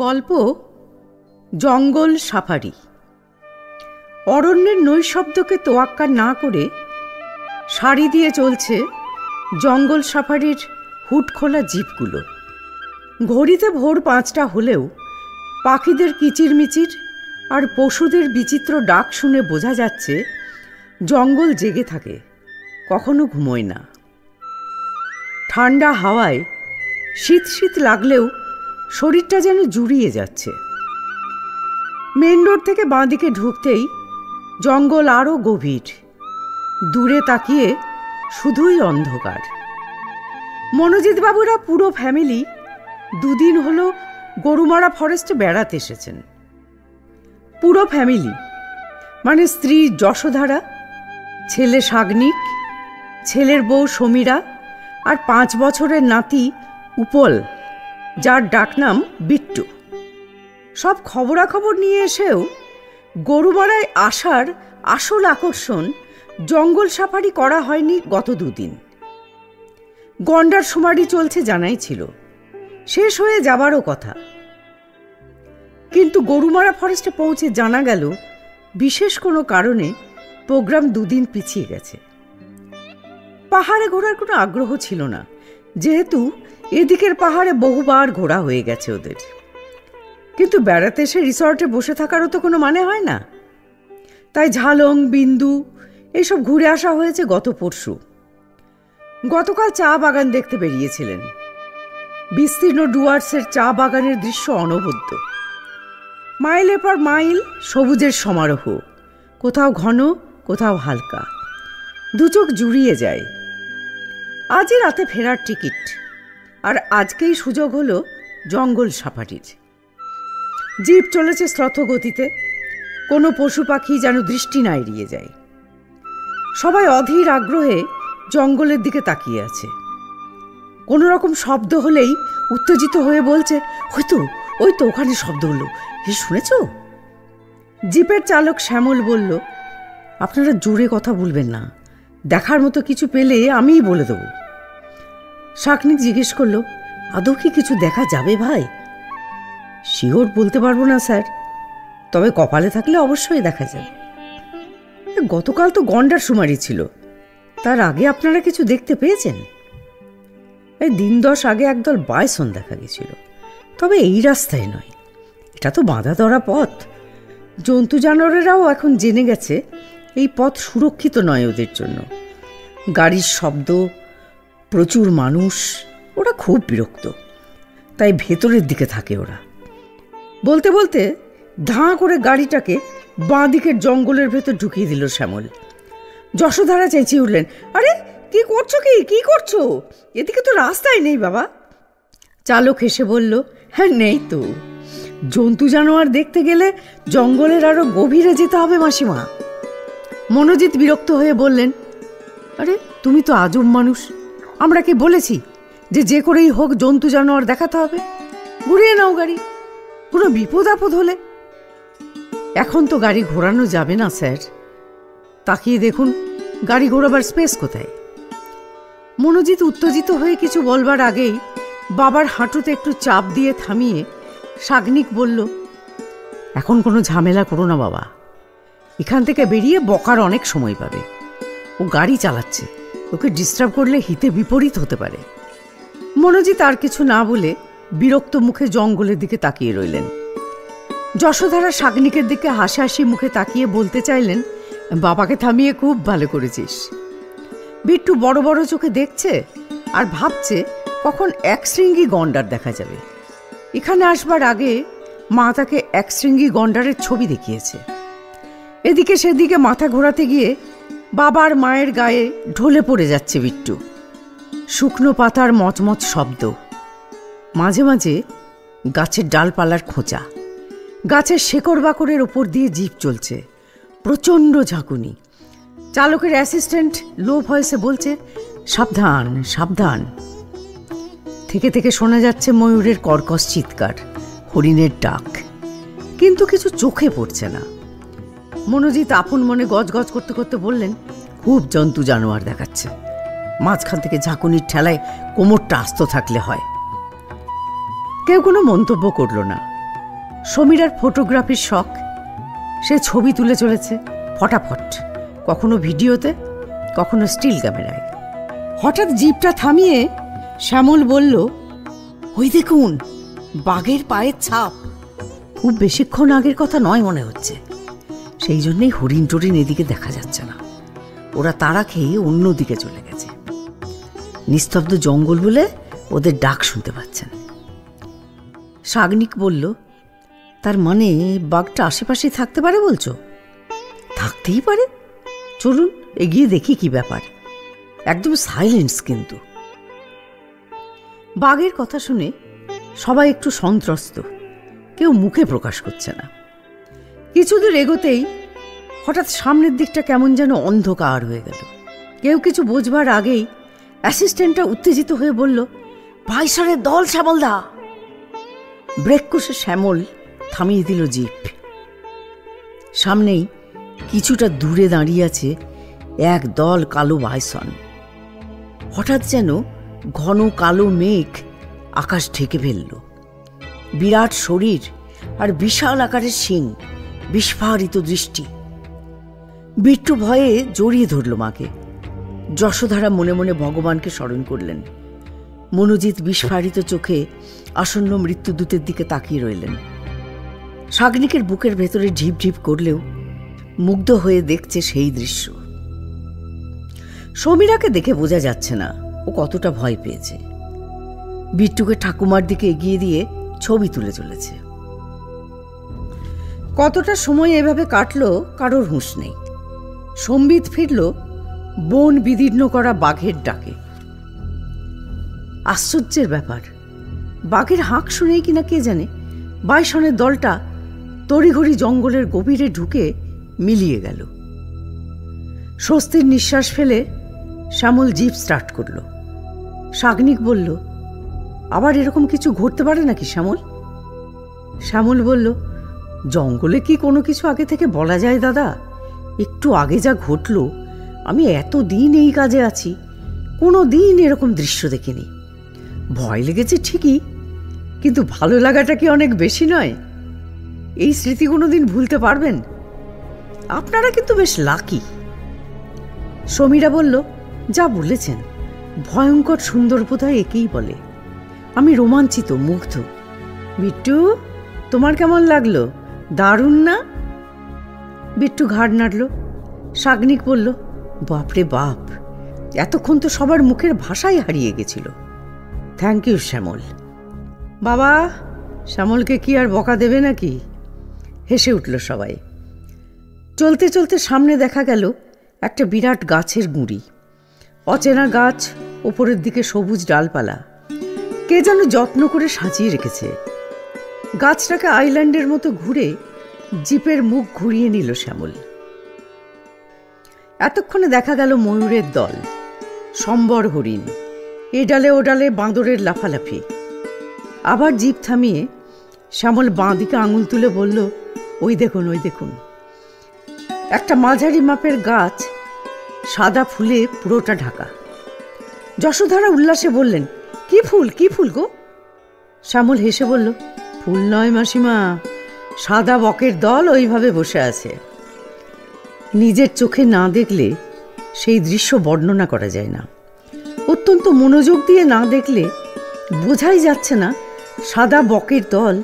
গল্প জঙ্গল সাফারি। অরণ্যের নৈশব্দকে তোয়াক্কা না করে সারি দিয়ে চলছে জঙ্গল সাফারির হুড খোলা জিপগুলো। ঘড়িতে ভোর 5টা হলেও পাখিদের কিচিরমিচির আর পশুদের বিচিত্র ডাক শুনে বোঝা যাচ্ছে জঙ্গল জেগে থাকে, কখনো ঘুমোয় না। ঠান্ডা হাওয়ায় শীত শীত লাগলেও শরীরটা যেন জুড়িয়ে যাচ্ছে। মেন রোড থেকে বাঁদিকে ঢুকতেই জঙ্গল আরও গভীর, দূরে তাকিয়ে শুধুই অন্ধকার। মনোজিৎ বাবুরা পুরো ফ্যামিলি 2 দিন হলো গরুমারা ফরেস্টে বেড়াতে এসেছেন। পুরো ফ্যামিলি মানে স্ত্রী যশোধারা, ছেলে সাগ্নিক, ছেলের বউ সমীরা আর 5 বছরের নাতি উপল, যার ডাকনাম বিট্টু। সব খবরাখবর নিয়ে এসেও গরুমারায় আসার আসল আকর্ষণ জঙ্গল সাফারি করা হয়নি গত 2 দিন। গন্ডার শুমারি চলছে জানাই ছিল, শেষ হয়ে যাবারও কথা। কিন্তু গরুমারা ফরেস্টে পৌঁছে জানা গেল বিশেষ কোনো কারণে প্রোগ্রাম 2 দিন পিছিয়ে গেছে। পাহাড়ে ঘোরার কোনো আগ্রহ ছিল না, যেহেতু এদিকের পাহাড়ে বহুবার ঘোরা হয়ে গেছে ওদের। কিন্তু বেড়াতে এসে রিসর্টে বসে থাকারও তো কোনো মানে হয় না, তাই ঝালং, বিন্দু এইসব ঘুরে আসা হয়েছে গত পরশু। গতকাল চা বাগান দেখতে বেরিয়েছিলেন। বিস্তীর্ণ ডুয়ার্সের চা বাগানের দৃশ্য অনবদ্য। মাইলের পর মাইল সবুজের সমারোহ, কোথাও ঘন, কোথাও হালকা, দুচোখ জুড়িয়ে যায়। আজই রাতে ফেরার টিকিট, আর আজকেই সুযোগ হলো জঙ্গল সাফারির। জিপ চলেছে শ্রথ গতিতে, কোনো পশু পাখি যেন দৃষ্টি না এড়িয়ে যায়। সবাই অধীর আগ্রহে জঙ্গলের দিকে তাকিয়ে আছে। কোনো রকম শব্দ হলেই উত্তেজিত হয়ে বলছে, ওই তো ওখানে শব্দ হলো, শুনেছ? জিপের চালক শ্যামল বলল, আপনারা জোরে কথা বলবেন না, দেখার মতো কিছু পেলে আমিই বলে দেব। শাকনিক জিজ্ঞেস করলো, আদৌ কি কিছু দেখা যাবে ভাই? শিওর বলতে পারবো না স্যার, তবে কপালে থাকলে অবশ্যই দেখা যাবে। গতকাল তো গন্ডার শুমারি ছিল, তার আগে আপনারা কিছু দেখতে পেয়েছেন? এই 10 আগে একদল বাইসন দেখা গেছিল, তবে এই রাস্তায় নয়, এটা তো বাঁধা ধরা পথ। জন্তু জানোয়ারেরাও এখন জেনে গেছে এই পথ সুরক্ষিত নয় ওদের জন্য। গাড়ির শব্দ, প্রচুর মানুষ, ওরা খুব বিরক্ত, তাই ভেতরের দিকে থাকে ওরা। বলতে বলতে ধাঁ করে গাড়িটাকে বাঁ দিকের জঙ্গলের ভেতর ঢুকিয়ে দিল শ্যামল। যশোধারা চেঁচিয়ে উঠলেন, আরে কি করছো, কি করছো? এদিকে তো রাস্তাই নেই বাবা। চালক হেসে বলল, হ্যাঁ নেই তো, জন্তু জানোয়ার দেখতে গেলে জঙ্গলের আরো গভীরে যেতে হবে মাসিমা। মনোজিৎ বিরক্ত হয়ে বললেন, আরে তুমি তো আজব মানুষ, আমরা কি বলেছি যে করেই হোক জন্তু জানোয়ার দেখাতে হবে? ঘুরিয়ে নাও গাড়ি, কোনো বিপদ আপদ হলে। এখন তো গাড়ি ঘোরানো যাবে না স্যার, তাকিয়ে দেখুন গাড়ি ঘোরাবার স্পেস কোথায়? মনোজিৎ উত্তেজিত হয়ে কিছু বলবার আগেই বাবার হাঁটুতে একটু চাপ দিয়ে থামিয়ে শাগনিক বলল, এখন কোনো ঝামেলা করো না বাবা, এখান থেকে বেরিয়ে বকার অনেক সময় পাবে। ও গাড়ি চালাচ্ছে, ওকে ডিস্টার্ব করলে হিতে বিপরীত হতে পারে। মনোজিৎ আর কিছু না বলে বিরক্ত মুখে জঙ্গলের দিকে তাকিয়ে রইলেন। যশোধারা শাগনিকের দিকে হাসি মুখে তাকিয়ে বলতে চাইলেন, বাবাকে থামিয়ে খুব ভালো করেছিস। বিট্টু বড় বড় চোখে দেখছে আর ভাবছে কখন একশৃঙ্গী গন্ডার দেখা যাবে। এখানে আসবার আগে মা তাকে একশৃঙ্গী গন্ডারের ছবি দেখিয়েছে। এদিকে সেদিকে মাথা ঘোরাতে গিয়ে বাবার মায়ের গায়ে ঢলে পড়ে যাচ্ছে বিট্টু। শুকনো পাতার মচমচ শব্দ, মাঝে মাঝে গাছের ডালপালার খোঁচা, গাছের শেকড় বাকড়ের ওপর দিয়ে জিপ চলছে, প্রচণ্ড ঝাঁকুনি। চালকের অ্যাসিস্ট্যান্ট লো ভয়েসে বলছে, সাবধান সাবধান। থেকে থেকে শোনা যাচ্ছে ময়ূরের কর্কশ চিৎকার, হরিণের ডাক, কিন্তু কিছু চোখে পড়ছে না। মনোজিৎ আপন মনে গজগজ করতে করতে বললেন, খুব জন্তু জানোয়ার দেখাচ্ছে, মাঝখান থেকে ঝাঁকুনির ঠেলায় কোমরটা আস্ত থাকলে হয়। কেউ কোনো মন্তব্য করল না। সমীরার ফটোগ্রাফির শখ, সে ছবি তুলে চলেছে ফটাফট, কখনো ভিডিওতে, কখনো স্টিল ক্যামেরায়। হঠাৎ জিপটা থামিয়ে শ্যামল বলল, ওই দেখুন, বাঘের পায়ের ছাপ। খুব বেশিক্ষণ আগের কথা নয় মনে হচ্ছে, সেই জন্যই হরিণ টরিণ এদিকে দেখা যাচ্ছে না। ওরা তাড়া খেয়ে অন্য দিকে চলে গেছে। নিস্তব্ধ জঙ্গল বলে ওদের ডাক শুনতে পাচ্ছেন। শাগনিক বলল, তার মানে বাঘটা আশেপাশে থাকতে পারে বলছো? থাকতেই পারে, চলুন এগিয়ে দেখি কি ব্যাপার। একদম সাইলেন্স কিন্তু। বাঘের কথা শুনে সবাই একটু সন্ত্রস্ত, কেউ মুখে প্রকাশ করছে না। কিছুদূর এগোতেই হঠাৎ সামনের দিকটা কেমন যেন অন্ধকার হয়ে গেল। কেউ কিছু বোঝবার আগেই অ্যাসিস্ট্যান্টটা উত্তেজিত হয়ে বলল, ভাইসরের দল শ্যামলদা। ব্রেক কষে শ্যামল থামিয়ে দিল জিপ। সামনেই কিছুটা দূরে দাঁড়িয়ে আছে এক দল কালো বাইসন। হঠাৎ যেন ঘন কালো মেঘ আকাশ ঢেকে ফেলল। বিরাট শরীর আর বিশাল আকারের শিং, বিস্ফারিত দৃষ্টি। বিট্টু ভয়ে জড়িয়ে ধরল মাকে। যশোধারা মনে মনে ভগবানকে স্মরণ করলেন। মনোজিৎ বিস্ফারিত চোখে আসন্ন মৃত্যুদূতের দিকে তাকিয়ে রইলেন। শাগনিকের বুকের ভেতরে ঢিপ ঢিপ করলেও মুগ্ধ হয়ে দেখছে সেই দৃশ্য। সমীরাকে দেখে বোঝা যাচ্ছে না ও কতটা ভয় পেয়েছে। বিট্টুকে ঠাকুমার দিকে এগিয়ে দিয়ে ছবি তুলে চলেছে। কতটা সময় এভাবে কাটলো কারোর হুঁশ নেই। সম্বিত ফিরল বন বিদীর্ণ করা বাঘের ডাকে। আশ্চর্যের ব্যাপার, বাঘের হাঁক শুনেই কিনা কে জানে বাইসনের দলটা তড়িঘড়ি জঙ্গলের গভীরে ঢুকে মিলিয়ে গেল। স্বস্তির নিঃশ্বাস ফেলে শ্যামল জিপ স্টার্ট করল। শাগনিক বলল, আবার এরকম কিছু ঘটতে পারে নাকি শ্যামল? শ্যামল বলল, জঙ্গলে কি কোনো কিছু আগে থেকে বলা যায় দাদা? একটু আগে যা ঘটল, আমি এতদিন এই কাজে আছি, কোনো দিন এরকম দৃশ্য দেখিনি। ভয় লেগেছে ঠিকই, কিন্তু ভালো লাগাটা কি অনেক বেশি নয়? এই স্মৃতি কোনোদিন ভুলতে পারবেন? আপনারা কিন্তু বেশ লাকি। সমীরা বলল, যা বলেছেন, ভয়ঙ্কর সুন্দর বোধহয় একেই বলে। আমি রোমাঞ্চিত, মুগ্ধ। বিট্টু, তোমার কেমন লাগলো? দারুণ না? বিট্টু ঘাড় নাড়ল। শাগনিক বলল, বাপরে বাপ, এতক্ষণ তো সবার মুখের ভাষাই হারিয়ে গেছিল। থ্যাংক ইউ শ্যামল। বাবা, শ্যামলকে কি আর বকা দেবে নাকি? হেসে উঠল সবাই। চলতে চলতে সামনে দেখা গেল একটা বিরাট গাছের গুঁড়ি। অচেনা গাছ, ওপরের দিকে সবুজ ডালপালা, কে যেন যত্ন করে সাজিয়ে রেখেছে। গাছটাকে আইল্যান্ডের মতো ঘুরে জিপের মুখ ঘুরিয়ে নিল শ্যামল। এতক্ষণে দেখা গেল ময়ূরের দল, সম্বর হরিণ, এ ডালে ও ডালে বাঁদরের লাফালাফি। আবার জিপ থামিয়ে শ্যামল বাঁ দিকে আঙুল তুলে বলল, ওই দেখুন, ওই দেখুন। একটা মাঝারি মাপের গাছ, সাদা ফুলে পুরোটা ঢাকা। যশোধারা উল্লাসে বললেন, কি ফুল, কি ফুল গো? শ্যামল হেসে বলল, ফুল নয় মাসিমা, সাদা বকের দল ওইভাবে বসে আছে। নিজের চোখে না দেখলে সেই দৃশ্য বর্ণনা করা যায় না। অত্যন্ত মনোযোগ দিয়ে না দেখলে বোঝাই যাচ্ছে না সাদা বকের দল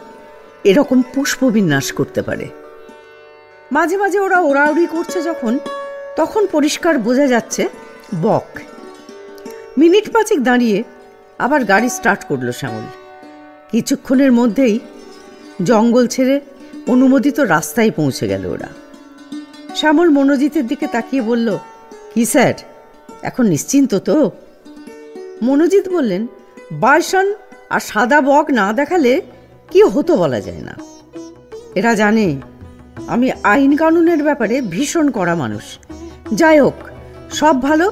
এরকম পুষ্পবিন্যাস করতে পারে। মাঝে মাঝে ওরা ওড়াউড়ি করছে যখন, তখন পরিষ্কার বোঝা যাচ্ছে বক। মিনিট পাঁচেক দাঁড়িয়ে আবার গাড়ি স্টার্ট করলো শ্যামল। কিছুক্ষণের মধ্যেই জঙ্গল ছেড়ে অনুমোদিত রাস্তায় পৌঁছে গেল ওরা। শ্যামল মনোজিতের দিকে তাকিয়ে বলল, কি স্যার, এখন নিশ্চিন্ত তো? মনোজিৎ বললেন, বাইসন আর সাদা বক না দেখালে কি হতো বলা যায় না। এরা জানে আমি আইন কানুনের ব্যাপারে ভীষণ কড়া মানুষ। যাই হোক, সব ভালো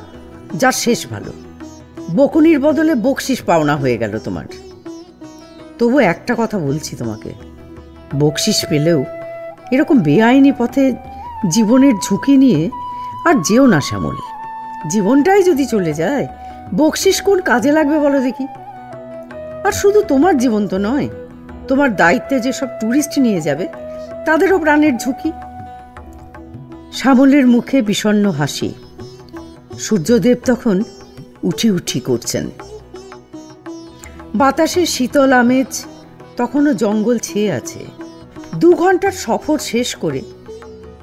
যার শেষ ভালো। বকুনির বদলে বকশিস পাওনা হয়ে গেল তোমার। তবু একটা কথা বলছি তোমাকে, বকশিস পেলেও এরকম বেআইনি পথে জীবনের ঝুঁকি নিয়ে আর যেও না শ্যামল। জীবনটাই যদি চলে যায়, বকশিস কোন কাজে লাগবে বলো দেখি? আর শুধু তোমার জীবন তো নয়, তোমার দায়িত্বে যেসব ট্যুরিস্ট নিয়ে যাবে তাদেরও প্রাণের ঝুঁকি। শ্যামলের মুখে বিষণ্ণ হাসি। সূর্যদেব তখন উঠি উঠি করছেন। বাতাসের শীতল আমেজ, তখনও জঙ্গল ছেয়ে আছে। 2 ঘন্টার সফর শেষ করে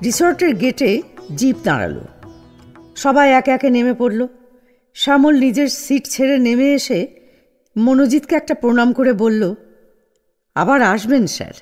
রিসর্টের গেটে জিপ দাঁড়ালো। সবাই একে একে নেমে পড়ল। শ্যামল নিজের সিট ছেড়ে নেমে এসে মনোজিৎকে একটা প্রণাম করে বলল, আবার আসবেন স্যার।